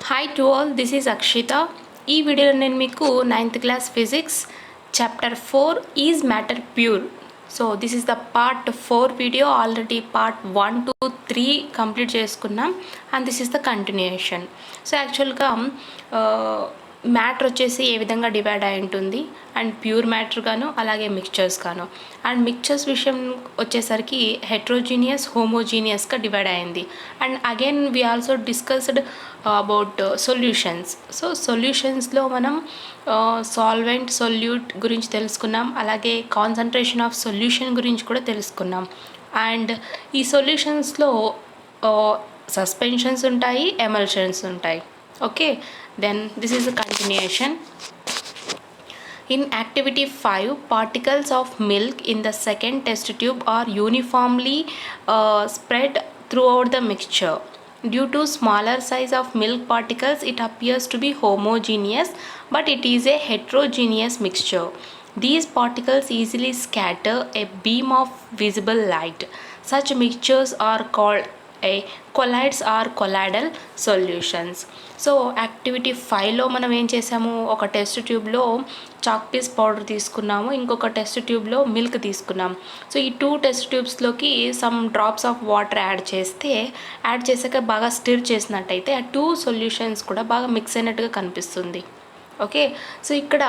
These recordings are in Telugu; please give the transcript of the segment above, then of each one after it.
Hi to all, this is Akshita. ఈ వీడియోలో నేను మీకు 9th class physics chapter 4 is matter pure. So this is the part 4 video. Already part 1 to 3 complete చేసుకున్నాం and this is the continuation. So యాక్చువల్గా మ్యాటర్ వచ్చేసి ఏ విధంగా డివైడ్ అయి ఉంటుంది అండ్ ప్యూర్ మ్యాటర్ గాను అలాగే మిక్చర్స్ గాను. అండ్ మిక్చర్స్ విషయం వచ్చేసరికి హెట్రోజీనియస్ హోమోజీనియస్గా డివైడ్ అయింది. And again we also discussed about solutions. So సొల్యూషన్స్లో మనం సాల్వెంట్ సొల్యూట్ గురించి తెలుసుకున్నాం, అలాగే కాన్సన్ట్రేషన్ ఆఫ్ సొల్యూషన్ గురించి కూడా తెలుసుకున్నాం. అండ్ ఈ సొల్యూషన్స్లో సస్పెన్షన్స్ ఉంటాయి, ఎమల్షన్స్ ఉంటాయి. Okay, then this is a continuation. In activity 5, particles of milk in the second test tube are uniformly spread throughout the mixture. Due to smaller size of milk particles, it appears to be homogeneous, but it is a heterogeneous mixture. These particles easily scatter a beam of visible light. Such mixtures are called colloids or colloidal solutions. So activity 5లో మనం ఏం చేసాము, ఒక టెస్ట్ ట్యూబ్లో చాక్ పీస్ పౌడర్ తీసుకున్నాము, ఇంకొక టెస్ట్ ట్యూబ్లో మిల్క్ తీసుకున్నాం. సో ఈ 2 టెస్ట్ ట్యూబ్స్లోకి some drops of water add చేసాక బాగా స్టిర్ చేసినట్టయితే ఆ 2 సొల్యూషన్స్ కూడా బాగా మిక్స్ అయినట్టుగా కనిపిస్తుంది. ఓకే, సో ఇక్కడ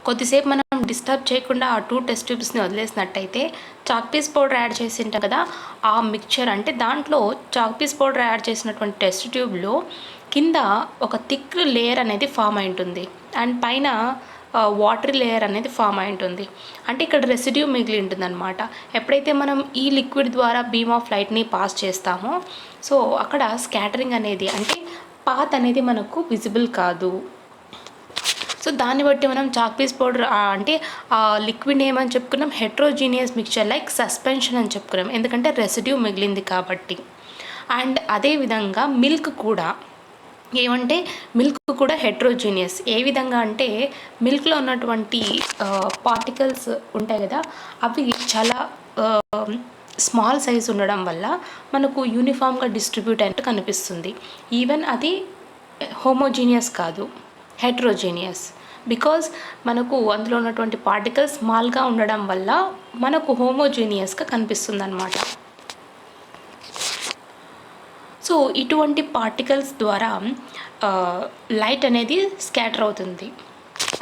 కొద్దిసేపు మనం డిస్టర్బ్ చేయకుండా ఆ 2 టెస్ట్ ట్యూబ్స్ని వదిలేసినట్టయితే చాక్ పీస్ పౌడర్ యాడ్ చేసి ఉంటాం కదా, ఆ మిక్చర్ అంటే దాంట్లో చాక్ పీస్ పౌడర్ యాడ్ చేసినటువంటి టెస్ట్ ట్యూబ్లో కింద ఒక థిక్ లేయర్ అనేది ఫామ్ అయి ఉంటుంది అండ్ పైన వాటర్ లేయర్ అనేది ఫామ్ అయి ఉంటుంది. అంటే ఇక్కడ రెసిడ్యూ మిగిలి ఉంటుంది అనమాట. ఎప్పుడైతే మనం ఈ లిక్విడ్ ద్వారా బీమ్ ఆఫ్ లైట్ని పాస్ చేస్తామో సో అక్కడ స్కాటరింగ్ అనేది అంటే పాత్ అనేది మనకు విజిబుల్ కాదు. సో దాన్ని బట్టి మనం చాక్ పీస్ పౌడర్ అంటే లిక్విడ్ ఏమని చెప్పుకున్నాం, హెట్రోజీనియస్ మిక్చర్ లైక్ సస్పెన్షన్ అని చెప్పుకున్నాం, ఎందుకంటే రెసిడ్యూ మిగిలింది కాబట్టి. అండ్ అదేవిధంగా మిల్క్ కూడా ఏమంటే మిల్క్ కూడా హెట్రోజీనియస్. ఏ విధంగా అంటే మిల్క్లో ఉన్నటువంటి పార్టికల్స్ ఉంటాయి కదా, అవి చాలా స్మాల్ సైజ్ ఉండడం వల్ల మనకు యూనిఫామ్గా డిస్ట్రిబ్యూట్ అయినట్టు కనిపిస్తుంది. ఈవెన్ అది హోమోజీనియస్ కాదు, హెట్రోజీనియస్. బికాజ్ మనకు అందులో ఉన్నటువంటి పార్టికల్స్ స్మాల్గా ఉండడం వల్ల మనకు హోమోజీనియస్గా కనిపిస్తుంది అన్నమాట. సో ఇటువంటి పార్టికల్స్ ద్వారా లైట్ అనేది స్కాటర్ అవుతుంది.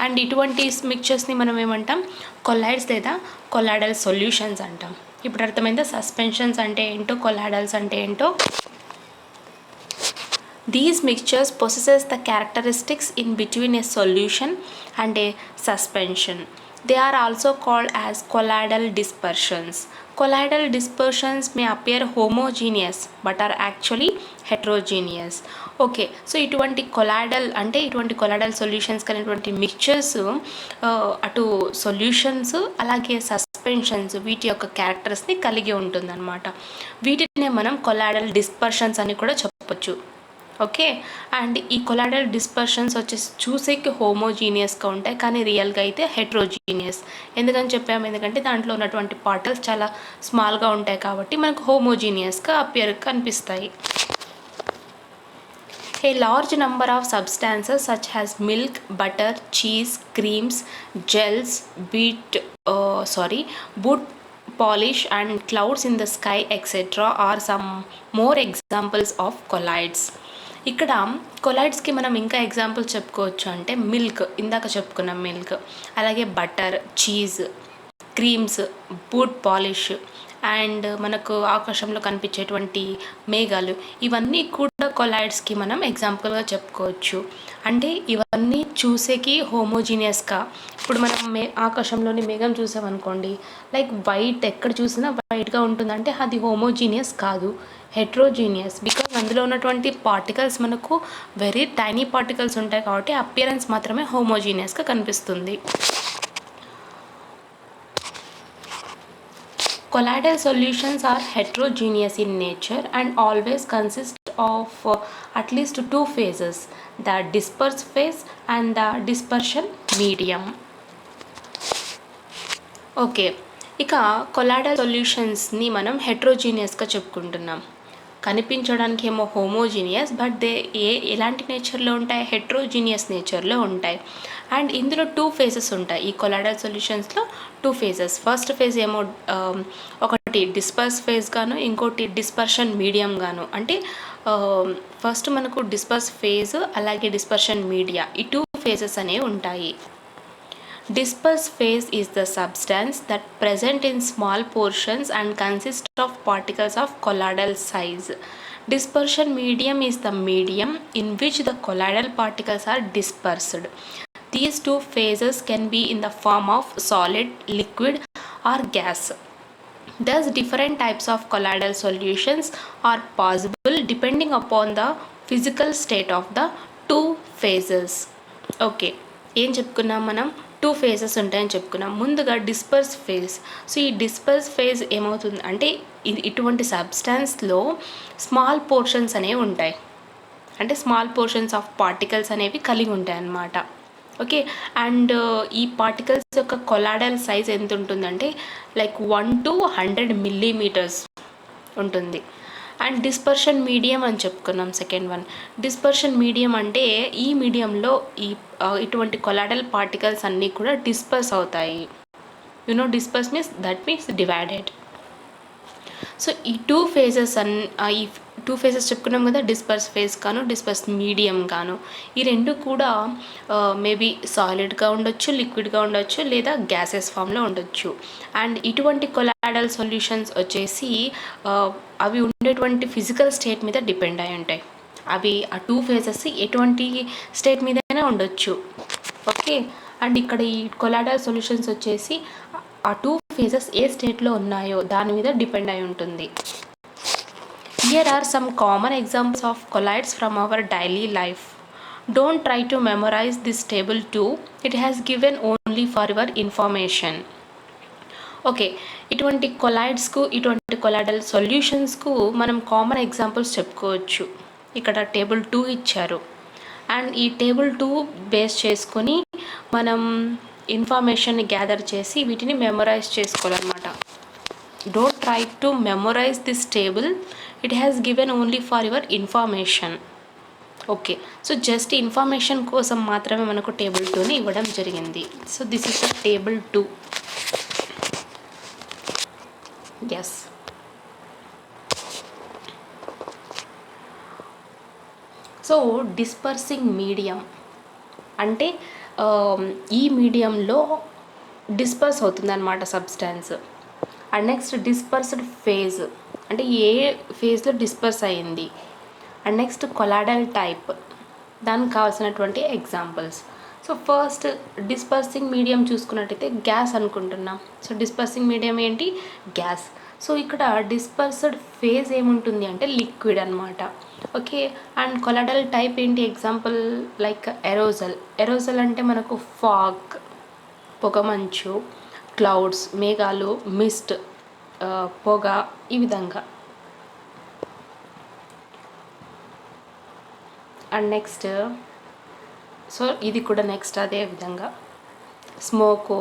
అండ్ ఇటువంటి మిక్చర్స్ని మనం ఏమంటాం, కొలైడ్స్ లేదా కొలాయిడల్ సొల్యూషన్స్ అంటాం. ఇప్పుడు అర్థమైందా సస్పెన్షన్స్ అంటే ఏంటో, కొలాయిడల్స్ అంటే ఏంటో. These mixtures possesses the characteristics in between a solution and a suspension. They are also called as colloidal dispersions. Colloidal dispersions may appear homogeneous but are actually heterogeneous. Okay, so ఇటువంటి కొలాయిడల్ అంటే ఇటువంటి కొలాయిడల్ సొల్యూషన్స్ అనేటువంటి మిక్చర్స్ అటు సొల్యూషన్స్ అలాగే సస్పెన్షన్స్ వీటి యొక్క క్యారెక్టర్స్ని కలిగి ఉంటుందన్నమాట. వీటినే మనం కొలాయిడల్ డిస్పర్షన్స్ అని కూడా చెప్పొచ్చు. ఓకే, అండ్ ఈ కొలాయిడల్ డిస్పర్షన్స్ వచ్చేసి చూసేకి హోమోజీనియస్గా ఉంటాయి కానీ రియల్గా అయితే హెట్రోజీనియస్. ఎందుకని చెప్పాము, ఎందుకంటే దాంట్లో ఉన్నటువంటి పార్టికల్స్ చాలా స్మాల్గా ఉంటాయి కాబట్టి మనకు హోమోజీనియస్గా కనిపిస్తాయి. A large number of substances such as milk, butter, cheese, creams, gels, wood polish and clouds in the sky etc. are some more examples of colloids. ఇక్కడ కొలాయిడ్స్కి మనం ఇంకా ఎగ్జాంపుల్ చెప్పుకోవచ్చు అంటే మిల్క్, ఇందాక చెప్పుకున్నాం మిల్క్, అలాగే butter, cheese, creams, would polish and మనకు ఆకాశంలో కనిపించేటువంటి మేఘాలు, ఇవన్నీ కూడా కొలాయిడ్స్కి మనం ఎగ్జాంపుల్గా చెప్పుకోవచ్చు. అంటే ఇవన్నీ చూసేకి హోమోజీనియస్గా, ఇప్పుడు మనం ఆకాశంలోని మేఘం చూసామనుకోండి, లైక్ వైట్ ఎక్కడ చూసినా వైట్గా ఉంటుందంటే అది హోమోజీనియస్ కాదు, హెట్రోజీనియస్. బికాజ్ అందులో ఉన్నటువంటి పార్టికల్స్ మనకు వెరీ టైనీ పార్టికల్స్ ఉంటాయి కాబట్టి అపియరెన్స్ మాత్రమే హోమోజీనియస్గా కనిపిస్తుంది. Colloidal solutions are heterogeneous in nature and always consist of at least 2 phases, the disperse phase and the dispersion medium. Okay, ఇక కొలాయిడల్ సొల్యూషన్స్ని మనం హెట్రోజీనియస్గా చెప్పుకుంటున్నాం. కనిపించడానికి ఏమో హోమోజీనియస్, బట్ ఎలాంటి నేచర్లో ఉంటాయి, హెట్రోజీనియస్ నేచర్లో ఉంటాయి. అండ్ ఇందులో 2 ఫేజెస్ ఉంటాయి. ఈ కొలాయిడల్ సొల్యూషన్స్లో 2 ఫేజెస్. ఫస్ట్ ఫేజ్ ఏమో ఒకటి డిస్పర్స్ ఫేజ్ గాను, ఇంకోటి డిస్పర్షన్ మీడియం గాను. అంటే ఫస్ట్ మనకు డిస్పర్స్ ఫేజ్, అలాగే డిస్పర్షన్ మీడియా, ఈ 2 ఫేజెస్ అనేవి ఉంటాయి. Disperse phase is the substance that present in small portions and consists of particles of colloidal size. Dispersion medium is the medium in which the colloidal particles are dispersed. These 2 phases can be in the form of solid, liquid or gas. Thus, different types of colloidal solutions are possible depending upon the physical state of the 2 phases. Okay, ఏం చెప్పుకున్నాం మనం, 2 ఫేజెస్ ఉంటాయని చెప్పుకున్నాం. ముందుగా డిస్పర్స్ ఫేజ్. సో ఈ డిస్పర్స్ ఫేజ్ ఏమవుతుంది అంటే ఇటువంటి సబ్స్టాన్స్లో స్మాల్ పోర్షన్స్ అనేవి ఉంటాయి, అంటే స్మాల్ పోర్షన్స్ ఆఫ్ పార్టికల్స్ అనేవి కలిగి ఉంటాయి అన్నమాట. ఓకే, అండ్ ఈ పార్టికల్స్ యొక్క కొలాయిడల్ సైజ్ ఎంత ఉంటుందంటే లైక్ 1 to 100 millimeters ఉంటుంది. అండ్ డిస్పర్షన్ మీడియం అని చెప్పుకున్నాం సెకండ్ వన్. డిస్పర్షన్ మీడియం అంటే ఈ మీడియంలో ఇటువంటి కొలాయిడల్ పార్టికల్స్ అన్నీ కూడా డిస్పర్స్ అవుతాయి. Disperse means divided. సో ఈ 2 ఫేజెస్ ఈ 2 ఫేజెస్ చెప్పుకున్నాం కదా, డిస్పర్స్ ఫేజ్ గాను డిస్పర్స్ మీడియం గాను. ఈ రెండు కూడా మేబీ సాలిడ్గా ఉండొచ్చు, లిక్విడ్గా ఉండొచ్చు, లేదా గ్యాసెస్ ఫామ్లో ఉండొచ్చు. అండ్ ఇటువంటి కొలాయిడల్ సొల్యూషన్స్ వచ్చేసి అవి ఉండేటువంటి ఫిజికల్ స్టేట్ మీద డిపెండ్ అయి ఉంటాయి. అవి ఆ 2 ఫేజెస్ ఎటువంటి స్టేట్ మీదైనా ఉండొచ్చు. ఓకే, అండ్ ఇక్కడ ఈ కొలాయిడల్ సొల్యూషన్స్ వచ్చేసి ఆ 2 ఫేజెస్ ఏ స్టేట్లో ఉన్నాయో దాని మీద డిపెండ్ అయి ఉంటుంది. Here are some common examples of colloids from our daily life. Don't try to memorize this table too. It has given only for your information. Okay, ఇటువంటి కొలాయిడ్స్కు, ఇటువంటి కొలాయిడల్ సొల్యూషన్స్కు మనం కామన్ ఎగ్జాంపుల్స్ చెప్పుకోవచ్చు. ఇక్కడ టేబుల్ 2 ఇచ్చారు, అండ్ ఈ టేబుల్ 2 బేస్ చేసుకొని మనం ఇన్ఫర్మేషన్ని గ్యాదర్ చేసి వీటిని మెమరైజ్ చేసుకోవాలన్నమాట. Don't try to memorise this table, it has given only for your information. Okay, so just information కోసం మాత్రమే మనకు టేబుల్ 2ని ఇవ్వడం జరిగింది. So this is the table 2. Yes, so dispersing medium అంటే ఈ మీడియంలో డిస్పర్స్ అవుతుంది అన్నమాట substance. And next dispersed phase అంటే ఏ ఫేజ్లో డిస్పర్స్ అయ్యింది. అండ్ నెక్స్ట్ కొలాయిడల్ టైప్, దానికి కావాల్సినటువంటి examples. So first dispersing medium చూసుకున్నట్టయితే గ్యాస్ అనుకుంటున్నాం. సో డిస్పర్సింగ్ మీడియం ఏంటి, గ్యాస్. సో ఇక్కడ డిస్పర్స్డ్ ఫేజ్ ఏముంటుంది అంటే లిక్విడ్ అనమాట. ఓకే, అండ్ కొలాయిడల్ టైప్ ఏంటి, ఎగ్జాంపుల్ లైక్ ఎరోజల్. ఎరోజల్ అంటే మనకు ఫాగ్, పొగమంచు, క్లౌడ్స్, మేఘాలు, మిస్ట్, పొగ, ఈ విధంగా. అండ్ నెక్స్ట్ సో ఇది కూడా నెక్స్ట్ అదే విధంగా smoke,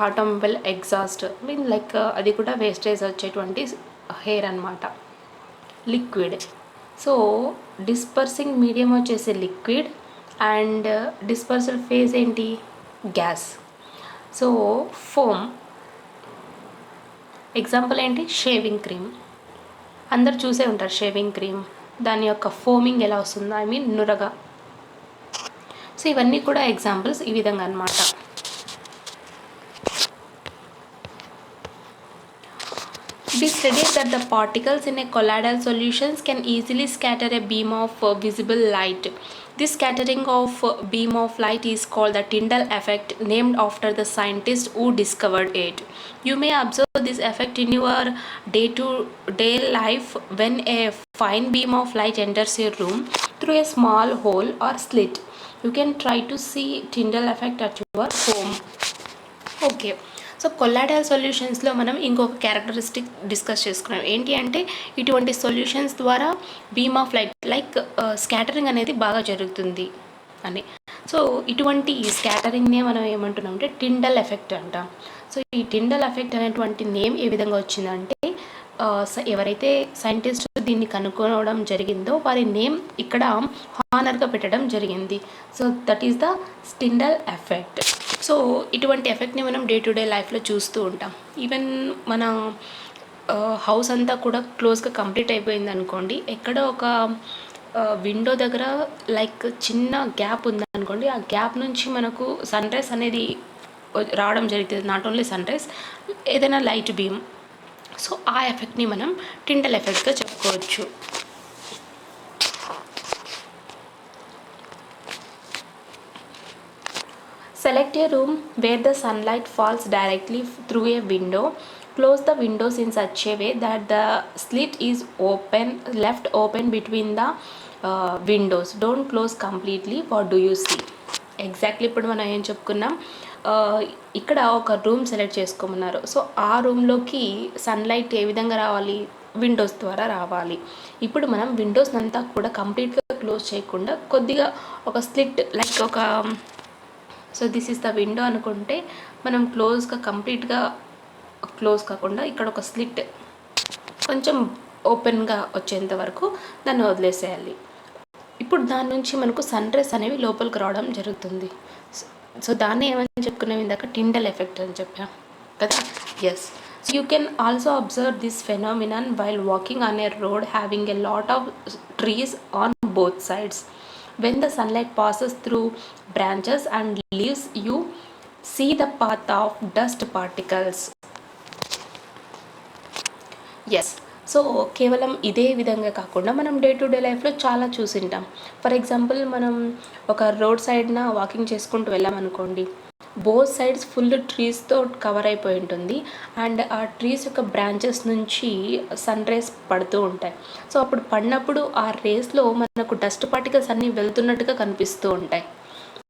automobile exhaust, mean like అది కూడా వేస్టేజ్ వచ్చేటువంటి హెయిర్ అనమాట. లిక్విడ్, సో డిస్పర్సింగ్ మీడియం వచ్చేసి లిక్విడ్ అండ్ డిస్పర్సల్ ఫేజ్ ఏంటి, గ్యాస్. సో ఫోమ్, ఎగ్జాంపుల్ ఏంటి, షేవింగ్ క్రీమ్. అందరు చూసే ఉంటారు షేవింగ్ క్రీమ్, దాని యొక్క ఫోమింగ్ ఎలా వస్తుందో, ఐ మీన్ నురగా. సో ఇవన్నీ కూడా ఎగ్జాంపుల్స్ ఈ విధంగా అన్నమాట. It is stated that the particles in a colloidal solutions can easily scatter a beam of visible light. This scattering of beam of light is called the Tyndall effect, named after the scientist who discovered it. You may observe this effect in your day-to-day life when a fine beam of light enters a room through a small hole or slit. You can try to see Tyndall effect at your home. Okay. So colloidal సొల్యూషన్స్లో మనం ఇంకొక క్యారెక్టరిస్టిక్ డిస్కస్ చేసుకున్నాం. ఏంటి అంటే ఇటువంటి సొల్యూషన్స్ ద్వారా beam of light like scattering అనేది బాగా జరుగుతుంది అని. సో ఇటువంటి స్కాటరింగ్నే మనం ఏమంటున్నాం అంటే టిండల్ ఎఫెక్ట్ అంటాం. సో ఈ టిండల్ ఎఫెక్ట్ అనేటువంటి నేమ్ ఏ విధంగా వచ్చిందంటే ఎవరైతే సైంటిస్ట్ దీన్ని కనుక్కోవడం జరిగిందో వారి నేమ్ ఇక్కడ హానర్గా పెట్టడం జరిగింది. So that is the Tyndall effect. So ఇటువంటి ఎఫెక్ట్ని మనం డే టు డే లైఫ్లో చూస్తూ ఉంటాం. ఈవెన్ మన హౌస్ అంతా కూడా క్లోజ్గా కంప్లీట్ అయిపోయింది అనుకోండి, ఎక్కడో ఒక విండో దగ్గర లైక్ చిన్న గ్యాప్ ఉందనుకోండి, ఆ గ్యాప్ నుంచి మనకు సన్ రైజ్ అనేది రావడం జరుగుతుంది. నాట్ ఓన్లీ సన్ రైజ్, ఏదైనా లైట్ బీమ్. సో ఆ ఎఫెక్ట్ని మనం టిండల్ ఎఫెక్ట్గా చెప్పుకోవచ్చు. Select a room where the sunlight falls directly through a window. Close the windows in such a way that the slit is left open between the windows. Don't close completely. What do you see? Exactly ఇప్పుడు మనం ఏం చెప్పుకున్నాం, ఇక్కడ ఒక రూమ్ సెలెక్ట్ చేసుకోమన్నారు. సో ఆ రూమ్లోకి సన్లైట్ ఏ విధంగా రావాలి, విండోస్ ద్వారా రావాలి. ఇప్పుడు మనం విండోస్ అంతా కూడా కంప్లీట్గా క్లోజ్ చేయకుండా కొద్దిగా ఒక స్లిట్ లైక్ ఒక, so this is the window అనుకుంటే మనం క్లోజ్గా కంప్లీట్గా క్లోజ్ కాకుండా ఇక్కడ ఒక స్లిట్ కొంచెం ఓపెన్గా వచ్చేంత వరకు దాన్ని వదిలేసేయాలి. ఇప్పుడు దాని నుంచి మనకు సన్ రైజ్ అనేవి లోపలికి రావడం జరుగుతుంది. సో దాన్ని ఏమని చెప్పుకున్నాం ఇందాక, టిండల్ ఎఫెక్ట్ అని చెప్పాం కదా. Yes, you can also observe this phenomenon while walking on a road having a lot of trees on both sides. When the sunlight passes through branches and leaves, you see the path of dust particles. Yes, so కేవలం ఇదే విధంగా కాకుండా మనం డే టు డే లైఫ్లో చాలా చూసింటాం. ఫర్ ఎగ్జాంపుల్, మనం ఒక రోడ్ సైడ్న వాకింగ్ చేసుకుంటూ వెళ్ళామనుకోండి, బోత్ సైడ్స్ ఫుల్ ట్రీస్తో కవర్ అయిపోయి ఉంటుంది. అండ్ ఆ ట్రీస్ యొక్క బ్రాంచెస్ నుంచి సన్ రేస్ పడుతూ ఉంటాయి. సో అప్పుడు పడినప్పుడు ఆ రేస్లో మనకు డస్ట్ పార్టికల్స్ అన్నీ వెళ్తున్నట్టుగా కనిపిస్తూ ఉంటాయి.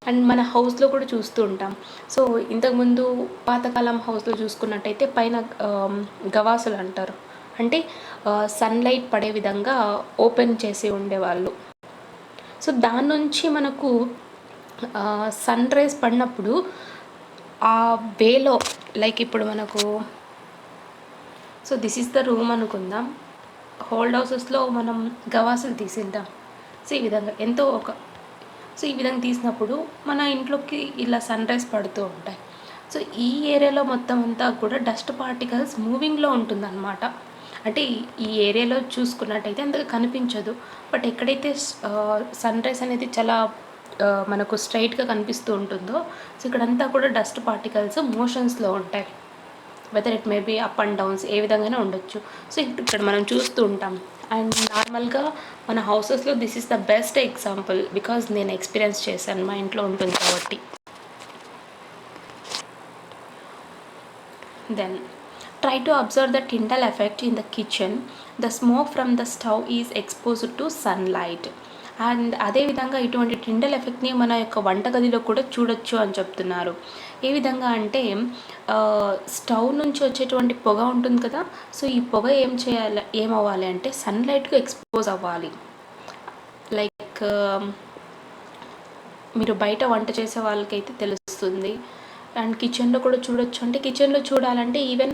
అండ్ మన హౌస్లో కూడా చూస్తూ ఉంటాం. సో ఇంతకుముందు పాతకాలం హౌస్లో చూసుకున్నట్టయితే పైన గవాసులు అంటారు, అంటే సన్లైట్ పడే విధంగా ఓపెన్ చేసి ఉండేవాళ్ళు. సో దాని నుంచి మనకు సన్ రైజ్ పడినప్పుడు ఆ వేలో, లైక్ ఇప్పుడు మనకు, so this is the room అనుకుందాం, హోల్డ్ హౌసెస్లో మనం గవాసులు తీసింటాం. సో ఈ విధంగా ఎంతో సో ఈ విధంగా తీసినప్పుడు మన ఇంట్లోకి ఇలా సన్ రైజ్ పడుతూ ఉంటాయి. సో ఈ ఏరియాలో మొత్తం అంతా కూడా డస్ట్ పార్టికల్స్ మూవింగ్లో ఉంటుందన్నమాట. అంటే ఈ ఏరియాలో చూసుకున్నట్టయితే అంతగా కనిపించదు, బట్ ఎక్కడైతే సన్ రైజ్ అనేది చాలా మనకు స్ట్రైట్గా కనిపిస్తూ ఉంటుందో, సో ఇక్కడంతా కూడా డస్ట్ పార్టికల్స్ మోషన్స్లో ఉంటాయి. Whether it may be up and downs, ఏ విధంగానే ఉండొచ్చు. సో ఇక్కడ మనం చూస్తూ ఉంటాం. అండ్ నార్మల్గా మన హౌసెస్లో this is the best example, because నేను ఎక్స్పీరియన్స్ చేశాను, మా ఇంట్లో ఉంటుంది కాబట్టి. Then try to observe the Tyndall effect in the kitchen. The smoke from the stove is exposed to sunlight. And అదేవిధంగా ఇటువంటి టిండల్ ఎఫెక్ట్ని మన యొక్క వంటగదిలో కూడా చూడొచ్చు అని చెప్తున్నారు. ఏ విధంగా అంటే, స్టవ్ నుంచి వచ్చేటువంటి పొగ ఉంటుంది కదా, సో ఈ పొగ ఏమవ్వాలి అంటే సన్లైట్కు ఎక్స్పోజ్ అవ్వాలి. లైక్ మీరు బయట వంట చేసే వాళ్ళకైతే తెలుస్తుంది. అండ్ కిచెన్లో కూడా చూడొచ్చు. అంటే కిచెన్లో చూడాలంటే ఈవెన్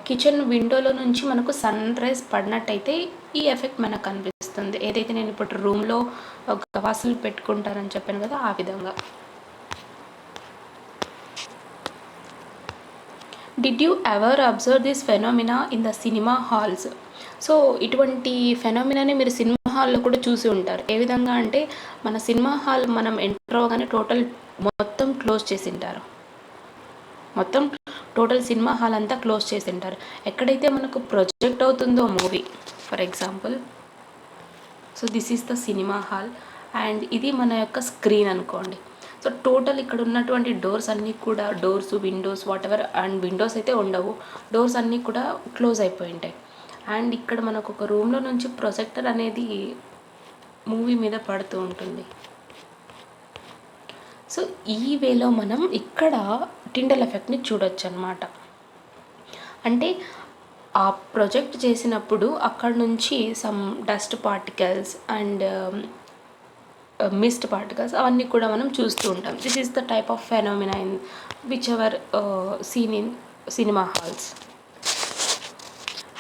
కిచెన్ విండోలో నుంచి మనకు సన్ రైజ్ పడినట్టయితే ఈ ఎఫెక్ట్ మనకు కనిపిస్తుంది. ఏదైతే నేను ఇప్పుడు రూమ్లో గవాసులు పెట్టుకుంటారని చెప్పాను కదా, ఆ విధంగా. Did you ever observe this phenomena in the cinema halls? So ఇటువంటి ఫెనోమినాని మీరు సినిమా హాల్లో కూడా చూసి ఉంటారు. ఏ విధంగా అంటే, మన సినిమా హాల్ మనం ఎంటర్ అవ్వగానే మొత్తం క్లోజ్ చేసి ఉంటారు. మొత్తం టోటల్ సినిమా హాల్ అంతా క్లోజ్ చేసి ఉంటారు. ఎక్కడైతే మనకు ప్రొజెక్ట్ అవుతుందో movie, for example, so this is the cinema hall and ఇది మన యొక్క స్క్రీన్ అనుకోండి. సో టోటల్ ఇక్కడ ఉన్నటువంటి డోర్స్ అన్నీ కూడా, doors, Windows, what ever, and Windows అయితే ఉండవు, డోర్స్ అన్నీ కూడా క్లోజ్ అయిపోయి ఉంటాయి. అండ్ ఇక్కడ మనకు ఒక రూమ్లో నుంచి ప్రొజెక్టర్ అనేది మూవీ మీద పడుతూ ఉంటుంది. సో ఈ వేలో మనం ఇక్కడ టిండల్ ఎఫెక్ట్ని చూడొచ్చు అనమాట. అంటే ఆ ప్రొజెక్ట్ చేసినప్పుడు అక్కడ నుంచి some dust particles and mist particles అవన్నీ కూడా మనం చూస్తూ ఉంటాం. This is the type of phenomena in which ever seen in cinema halls.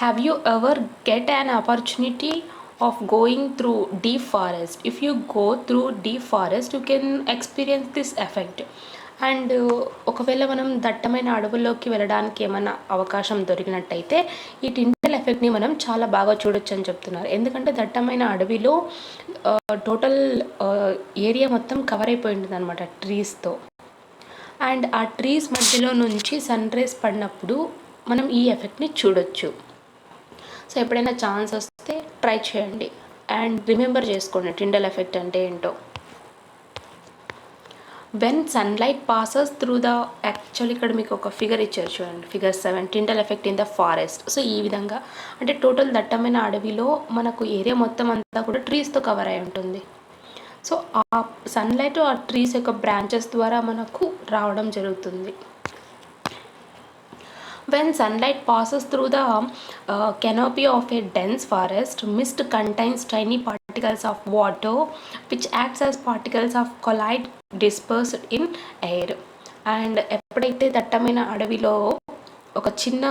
Have you ever get an opportunity of going through deep forest? If you go through deep forest, you can experience this effect. And ఒకవేళ మనం దట్టమైన అడవుల్లోకి వెళ్ళడానికి ఏమైనా అవకాశం దొరికినట్టయితే ఈ టింటల్ ఎఫెక్ట్ని మనం చాలా బాగా చూడొచ్చు అని చెప్తున్నారు. ఎందుకంటే దట్టమైన అడవిలో టోటల్ ఏరియా మొత్తం కవర్ అయిపోయి ఉంటుంది అనమాట ట్రీస్తో. అండ్ ఆ ట్రీస్ మధ్యలో నుంచి సన్ రైజ్ పడినప్పుడు మనం ఈ ఎఫెక్ట్ని చూడొచ్చు. సో ఎప్పుడైనా ఛాన్స్ వస్తే ట్రై చేయండి అండ్ రిమెంబర్ చేసుకోండి టిండల్ ఎఫెక్ట్ అంటే ఏంటో. When sunlight passes through the, actually ఇక్కడ మీకు ఒక ఫిగర్ ఇచ్చారు చూడండి, figure 7, Tyndall effect in the forest. So ఈ విధంగా అంటే టోటల్ దట్టమైన అడవిలో మనకు ఏరియా మొత్తం అంతా కూడా ట్రీస్తో కవర్ అయి ఉంటుంది. సో ఆ సన్లైట్ ఆ ట్రీస్ యొక్క బ్రాంచెస్ ద్వారా మనకు రావడం జరుగుతుంది. When sunlight passes through the canopy of a dense forest, mist contains tiny particles of water which acts as particles of collide dispersed in air. And ఎప్పుడైతే దట్టమైన అడవిలో ఒక చిన్న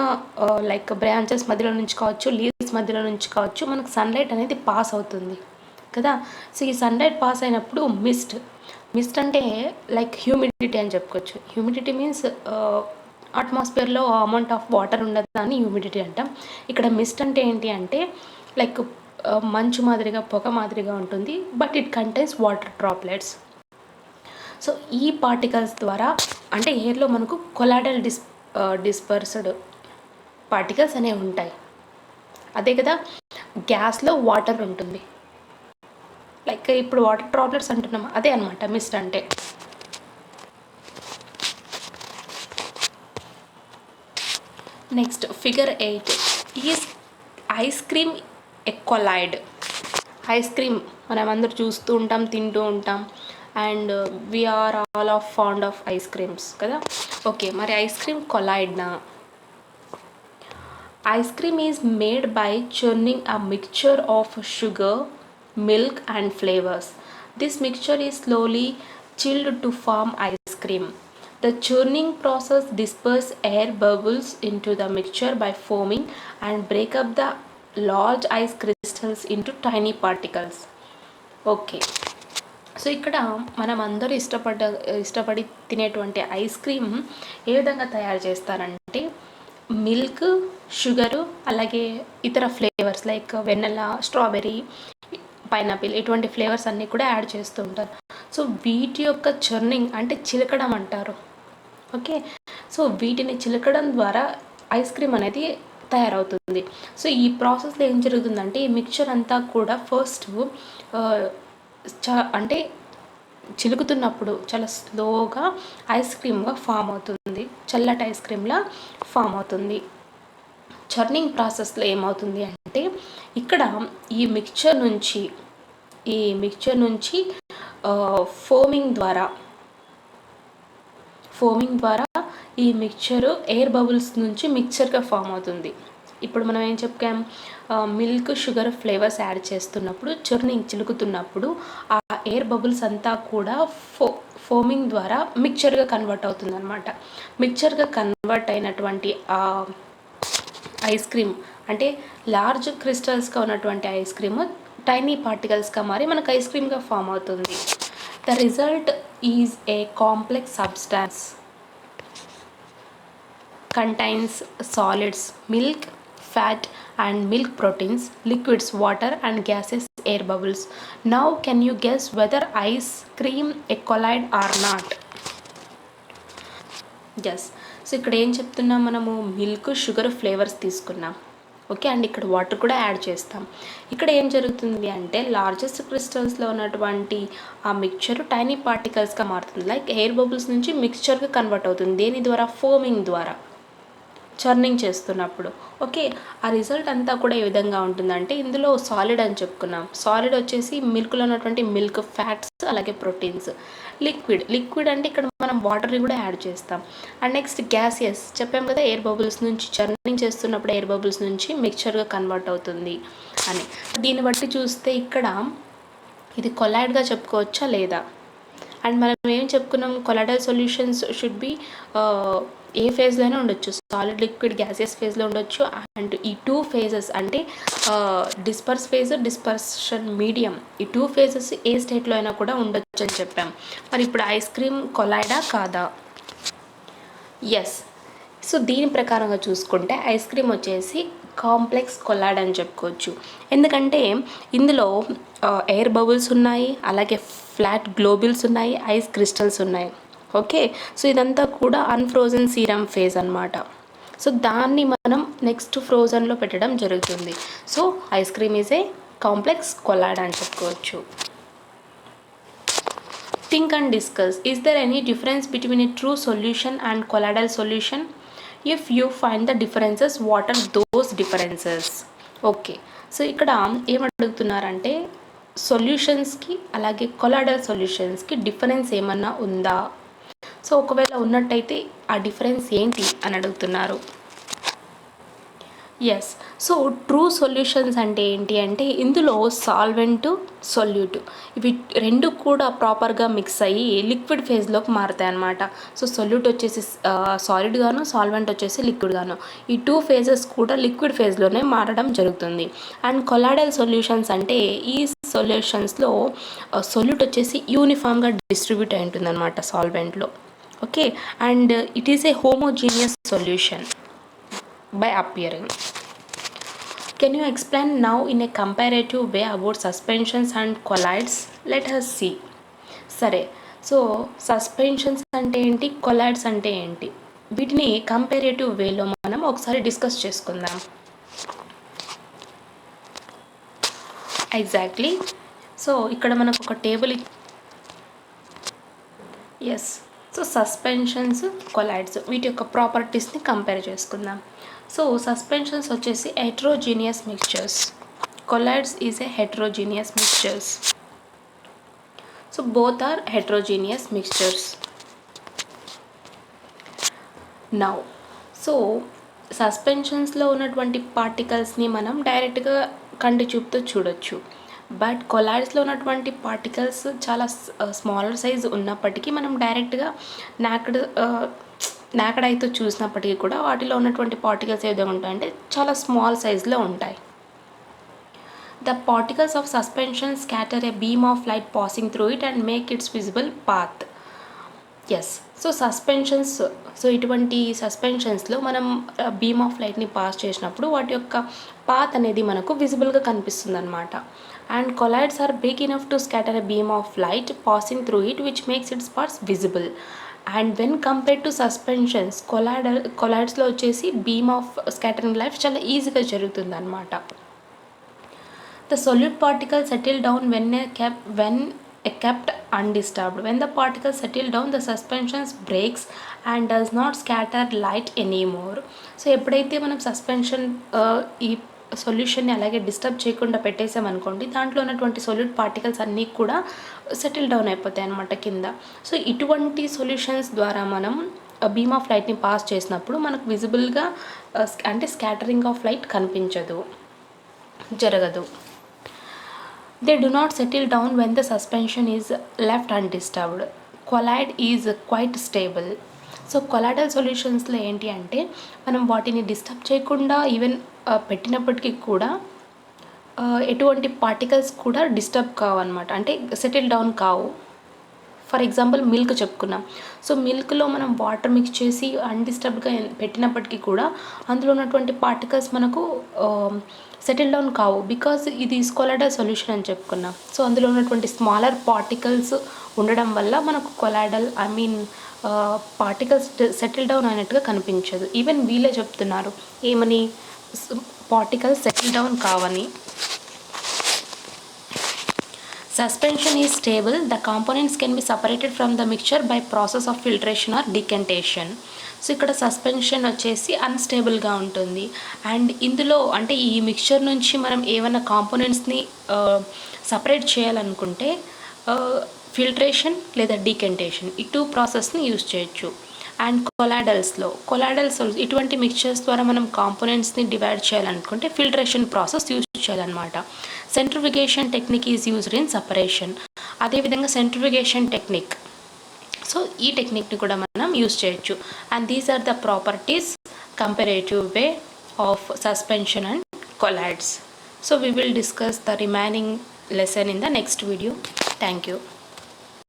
లైక్ బ్రాంచెస్ మధ్యలో నుంచి కావచ్చు, లీవ్స్ మధ్యలో నుంచి కావచ్చు, మనకు సన్లైట్ అనేది పాస్ అవుతుంది కదా. సో ఈ సన్లైట్ పాస్ అయినప్పుడు మిస్ట్ అంటే లైక్ హ్యూమిడిటీ అని చెప్పుకోవచ్చు. హ్యూమిడిటీ మీన్స్ అట్మాస్ఫియర్లో అమౌంట్ ఆఫ్ వాటర్ ఉండదు అని హ్యూమిడిటీ అంటాం. ఇక్కడ మిస్ట్ అంటే ఏంటి అంటే లైక్ మంచు మాదిరిగా, పొగ మాదిరిగా ఉంటుంది, but it contains water droplets. So ఈ పార్టికల్స్ ద్వారా అంటే ఎయిర్లో మనకు కొలాయిడల్ డిస్పర్స్డ్ పార్టికల్స్ అనేవి ఉంటాయి. అదే కదా గ్యాస్లో వాటర్ ఉంటుంది, లైక్ ఇప్పుడు వాటర్ డ్రాప్లెట్స్ అంటున్నాం, అదే అనమాట మిస్ట్ అంటే. Next figure 8 is ice cream a colloid. Ice cream మనం అందరూ చూస్తూ ఉంటాం, తింటూ ఉంటాం, and we're all of fond of ice creams కదా. ఓకే, మరి ఐస్ క్రీమ్ కొలైడ్నా? Ice cream is made by churning a mixture of sugar, milk and flavors. This mixture is slowly chilled to form ice cream. The churning process disperses air bubbles into the mixture by foaming and break up the large ice crystals into tiny particles. Okay, so ఇక్కడ మనం అందరూ ఇష్టపడి తినేటువంటి ఐస్ క్రీమ్ ఏ విధంగా తయారు చేస్తారంటే మిల్క్, షుగరు, అలాగే ఇతర ఫ్లేవర్స్ లైక్ వెన్నెలా, స్ట్రాబెర్రీ, పైనాపిల్, ఇటువంటి ఫ్లేవర్స్ అన్నీ కూడా యాడ్ చేస్తూ ఉంటారు. సో వీటి యొక్క చర్నింగ్ అంటే చిలకడం అంటారు. ఓకే, సో వీటిని చిలకడం ద్వారా ఐస్ క్రీమ్ అనేది తయారవుతుంది. సో ఈ ప్రాసెస్లో ఏం జరుగుతుందంటే ఈ మిక్చర్ అంతా కూడా ఫస్ట్ అంటే చిలుకుతున్నప్పుడు చాలా స్లోగా ఐస్ క్రీమ్గా ఫామ్ అవుతుంది, చల్లటి ఐస్ క్రీమ్లా ఫామ్ అవుతుంది. చర్నింగ్ ప్రాసెస్లో ఏమవుతుంది అంటే ఇక్కడ ఈ మిక్చర్ నుంచి ఫోమింగ్ ద్వారా ఈ మిక్చరు ఎయిర్ బబుల్స్ నుంచి మిక్చర్గా ఫామ్ అవుతుంది. ఇప్పుడు మనం ఏం చెప్పాం, మిల్క్, షుగర్, ఫ్లేవర్స్ యాడ్ చేస్తున్నప్పుడు చర్నింగ్ చిలుకుతున్నప్పుడు ఆ ఎయిర్ బబుల్స్ అంతా కూడా ఫోమింగ్ ద్వారా మిక్చర్గా కన్వర్ట్ అవుతుంది అనమాట. మిక్చర్గా కన్వర్ట్ అయినటువంటి ఐస్ క్రీమ్ అంటే లార్జ్ క్రిస్టల్స్గా ఉన్నటువంటి ఐస్ క్రీమ్ టైనీ పార్టికల్స్గా మారి మనకు ఐస్ క్రీమ్గా ఫామ్ అవుతుంది. The result is a complex substance contains solids, milk, fat and milk proteins, liquids, water and gases, air bubbles. Now can you guess whether ice cream a collide or not? Yes. So ఇక్కడ ఏం చెప్తున్నాం, మనము మిల్క్, షుగర్, ఫ్లేవర్స్ తీసుకున్నాం. ఓకే, అండ్ ఇక్కడ వాటర్ కూడా యాడ్ చేస్తాం. ఇక్కడ ఏం జరుగుతుంది అంటే లార్జెస్ట్ క్రిస్టల్స్లో ఉన్నటువంటి ఆ మిక్చర్ టైనీ పార్టికల్స్గా మారుతుంది, లైక్ ఎయిర్ బబుల్స్ నుంచి మిక్చర్గా కన్వర్ట్ అవుతుంది. దేని ద్వారా? ఫోమింగ్ ద్వారా, చర్నింగ్ చేస్తున్నప్పుడు. ఓకే, ఆ రిజల్ట్ అంతా కూడా ఏ విధంగా ఉంటుందంటే ఇందులో సాలిడ్ అని చెప్పుకున్నాం. సాలిడ్ వచ్చేసి మిల్క్లో ఉన్నటువంటి మిల్క్, ఫ్యాట్స్, అలాగే ప్రోటీన్స్. లిక్విడ్ అంటే ఇక్కడ మనం వాటర్ని కూడా యాడ్ చేస్తాం. అండ్ నెక్స్ట్ గ్యాసియస్ చెప్పాం కదా, ఎయిర్ బబుల్స్ నుంచి చర్నింగ్ చేస్తున్నప్పుడు ఎయిర్ బబుల్స్ నుంచి మిక్చర్గా కన్వర్ట్ అవుతుంది అని. దీన్ని బట్టి చూస్తే ఇక్కడ ఇది కొలైడ్గా చెప్పుకోవచ్చా లేదా? అండ్ మనం ఏం చెప్పుకున్నాం, కొలాయిడల్ సొల్యూషన్స్ షుడ్ బి ఏ ఫేజ్లోనే ఉండొచ్చు, సాలిడ్, లిక్విడ్, గ్యాసియస్ ఫేజ్లో ఉండొచ్చు. అండ్ ఈ 2 ఫేజెస్ అంటే డిస్పర్స్ ఫేజ్, డిస్పర్షన్ మీడియం, ఈ 2 ఫేజెస్ ఏ స్టేట్లో అయినా కూడా ఉండొచ్చు అని చెప్పాం. మరి ఇప్పుడు ఐస్ క్రీమ్ కొలాయిడా కాదా? ఎస్. సో దీని ప్రకారంగా చూసుకుంటే ఐస్ క్రీమ్ వచ్చేసి కాంప్లెక్స్ కొలాయిడ్ అని చెప్పుకోవచ్చు. ఎందుకంటే ఇందులో ఎయిర్ బబుల్స్ ఉన్నాయి, అలాగే ఫ్లాట్ గ్లోబుల్స్ ఉన్నాయి, ఐస్ క్రిస్టల్స్ ఉన్నాయి. ఓకే, సో ఇదంతా కూడా అన్ఫ్రోజన్ సీరమ్ ఫేజ్ అనమాట. సో దాన్ని మనం నెక్స్ట్ ఫ్రోజన్లో పెట్టడం జరుగుతుంది. So ice cream is a complex colloid అని చెప్పుకోవచ్చు. Think and discuss. Is there any difference between a true solution and colloidal solution? If you find the differences, what are those differences? Okay, so ఇక్కడ ఏమడుగుతున్నారంటే సొల్యూషన్స్కి అలాగే కొలాయిడల్ సొల్యూషన్స్కి డిఫరెన్స్ ఏమన్నా ఉందా? సో ఒకవేళ ఉన్నట్టయితే ఆ డిఫరెన్స్ ఏంటి అని అడుగుతున్నారు. ఎస్. సో ట్రూ సొల్యూషన్స్ అంటే ఏంటి అంటే ఇందులో సాల్వెంట్, సొల్యూట్ ఇవి రెండు కూడా ప్రాపర్గా మిక్స్ అయ్యి లిక్విడ్ ఫేజ్లోకి మారుతాయి అన్నమాట. సో సొల్యూట్ వచ్చేసి సాలిడ్ గాను, సాల్వెంట్ వచ్చేసి లిక్విడ్ గాను, ఈ 2 ఫేజెస్ కూడా లిక్విడ్ ఫేజ్లోనే మారడం జరుగుతుంది. అండ్ కొలాయిడల్ సొల్యూషన్స్ అంటే ఈ సొల్యూషన్స్లో సొల్యూట్ వచ్చేసి యూనిఫామ్గా డిస్ట్రిబ్యూట్ అయి ఉంటుంది అనమాట సాల్వెంట్లో. Okay, and it is a homogeneous solution by appearing. Can you explain now in a comparative way about suspensions and colloids? Let us see. సరే, సో సస్పెన్షన్స్ అంటే ఏంటి, కొలాయిడ్స్ అంటే ఏంటి, వీటిని కంపారేటివ్ వేలో మనం ఒకసారి డిస్కస్ చేసుకుందాం. ఎగ్జాక్ట్లీ. సో ఇక్కడ మనకు ఒక table. Yes. So suspensions, colloids వీటి యొక్క ప్రాపర్టీస్ని కంపేర్ చేసుకుందాం. సో సస్పెన్షన్స్ వచ్చేసి heterogeneous mixtures, colloids is a heterogeneous mixtures. So both are heterogeneous mixtures. Now so సస్పెన్షన్స్లో ఉన్నటువంటి పార్టికల్స్ని మనం డైరెక్ట్గా కంటి చూపుతో చూడొచ్చు. బట్ కొలాయిడ్స్లో ఉన్నటువంటి పార్టికల్స్ చాలా స్మాలర్ సైజ్ ఉన్నప్పటికీ మనం డైరెక్ట్గా నాకడ్ అయితే చూసినప్పటికీ కూడా వాటిలో ఉన్నటువంటి పార్టికల్స్ ఏ విధంగా ఉంటాయంటే చాలా స్మాల్ సైజ్లో ఉంటాయి. The particles of suspension scatter a beam of light passing through it and make its visible path. Yes. So suspensions, so ఇటువంటి సస్పెన్షన్స్లో మనం బీమ్ ఆఫ్ లైట్ని పాస్ చేసినప్పుడు వాటి యొక్క పాత్ అనేది మనకు విజిబుల్గా కనిపిస్తుంది అనమాట. And colloids are big enough to scatter a beam of light passing through it which makes its parts visible. And when compare to suspensions కొలాయిడ్స్లో వచ్చేసి బీమ్ ఆఫ్ స్కాటరింగ్ లైట్ చాలా ఈజీగా జరుగుతుంది అనమాట. The solute particle settle down when kept undisturbed. When the particles settle down, the suspension breaks and does not scatter light anymore. So ఎప్పుడైతే మనం సస్పెన్షన్ ఈ సొల్యూషన్ని అలాగే డిస్టర్బ్ చేయకుండా పెట్టేసామనుకోండి, దాంట్లో ఉన్నటువంటి సొల్యూట్ పార్టికల్స్ అన్నీ కూడా సెటిల్ డౌన్ అయిపోతాయి అన్నమాట కింద. సో ఇటువంటి సొల్యూషన్స్ ద్వారా మనం బీమ్ ఆఫ్ లైట్ని పాస్ చేసినప్పుడు మనకు విజిబుల్గా అంటే స్కాటరింగ్ ఆఫ్ లైట్ కనిపించదు, జరగదు. They do not settle down when the suspension is left undisturbed. Colloid is quite stable. So colloidal సొల్యూషన్స్లో ఏంటి అంటే మనం వాటిని డిస్టర్బ్ చేయకుండా ఈవెన్ పెట్టినప్పటికీ కూడా ఎటువంటి పార్టికల్స్ కూడా డిస్టర్బ్ కావు అనమాట, అంటే సెటిల్ డౌన్ కావు. ఫర్ ఎగ్జాంపుల్ మిల్క్ చెప్పుకున్నాం. సో మిల్క్లో మనం వాటర్ మిక్స్ చేసి అన్డిస్టర్బ్డ్గా పెట్టినప్పటికీ కూడా అందులో ఉన్నటువంటి పార్టికల్స్ మనకు సెటిల్ డౌన్ కావు, బికాజ్ ఇది కొలాయిడల్ సొల్యూషన్ అని చెప్పుకున్నాం. సో అందులో ఉన్నటువంటి స్మాలర్ పార్టికల్స్ ఉండడం వల్ల మనకు కొలాయిడల్ పార్టికల్స్ సెటిల్ డౌన్ అయినట్టుగా కనిపించదు. ఈవెన్ వీళ్ళే చెప్తున్నారు ఏమని, పార్టికల్స్ సెటిల్ డౌన్ కావని. Suspension is stable. The components can be separated from the mixture by process of filtration or decantation. So ఇక్కడ సస్పెన్షన్ వచ్చేసి అన్స్టేబుల్గా ఉంటుంది. అండ్ ఇందులో అంటే ఈ మిక్చర్ నుంచి మనం ఏమైనా కాంపోనెంట్స్ని సపరేట్ చేయాలనుకుంటే ఫిల్ట్రేషన్ లేదా డీకంటేషన్ ఈ 2 ప్రాసెస్ని యూజ్ చేయొచ్చు. అండ్ కొలాయిడల్స్ ఇటువంటి మిక్చర్స్ ద్వారా మనం కాంపోనెంట్స్ని డివైడ్ చేయాలనుకుంటే ఫిల్ట్రేషన్ ప్రాసెస్ యూజ్ చేయాలన్నమాట. Centrifugation technique is used in separation. అదేవిధంగా సెంట్రిఫ్యూగేషన్ టెక్నిక్ సో ఈ టెక్నిక్ని కూడా మనం యూస్ చేయొచ్చు. And these are the properties comparative way of suspension and colloids. So we will discuss the remaining lesson in the next video. Thank you.